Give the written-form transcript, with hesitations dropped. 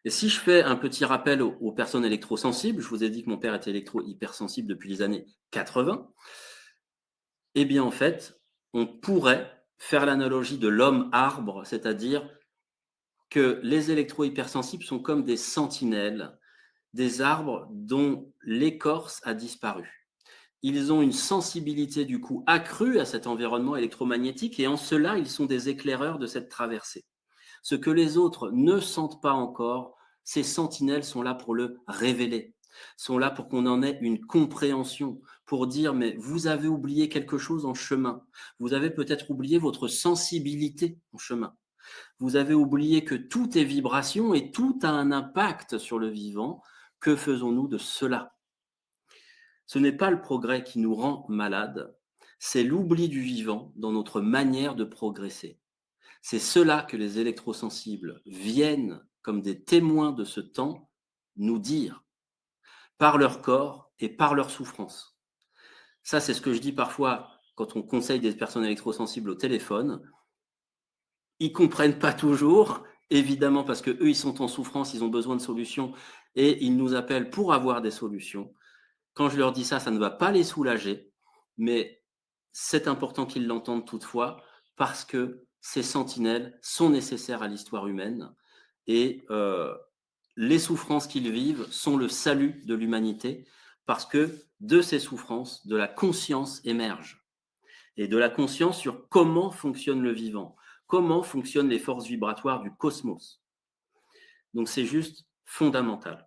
Et si je fais un petit rappel aux personnes électrosensibles, je vous ai dit que mon père était électro-hypersensible depuis les années 80, eh bien, en fait, on pourrait faire l'analogie de l'homme-arbre, c'est-à-dire que les électro-hypersensibles sont comme des sentinelles, des arbres dont l'écorce a disparu. Ils ont une sensibilité du coup accrue à cet environnement électromagnétique et en cela, ils sont des éclaireurs de cette traversée. Ce que les autres ne sentent pas encore, ces sentinelles sont là pour le révéler, sont là pour qu'on en ait une compréhension, pour dire mais vous avez oublié quelque chose en chemin, vous avez peut-être oublié votre sensibilité en chemin, vous avez oublié que tout est vibration et tout a un impact sur le vivant, que faisons-nous de cela? Ce n'est pas le progrès qui nous rend malades, c'est l'oubli du vivant dans notre manière de progresser. C'est cela que les électrosensibles viennent, comme des témoins de ce temps, nous dire, par leur corps et par leur souffrance. Ça, c'est ce que je dis parfois quand on conseille des personnes électrosensibles au téléphone. Ils comprennent pas toujours, évidemment, parce que eux, ils sont en souffrance, ils ont besoin de solutions et ils nous appellent pour avoir des solutions. Quand je leur dis ça, ça ne va pas les soulager, mais c'est important qu'ils l'entendent toutefois parce que ces sentinelles sont nécessaires à l'histoire humaine et les souffrances qu'ils vivent sont le salut de l'humanité parce que de ces souffrances, de la conscience émerge et de la conscience sur comment fonctionne le vivant, comment fonctionnent les forces vibratoires du cosmos. Donc c'est juste fondamental.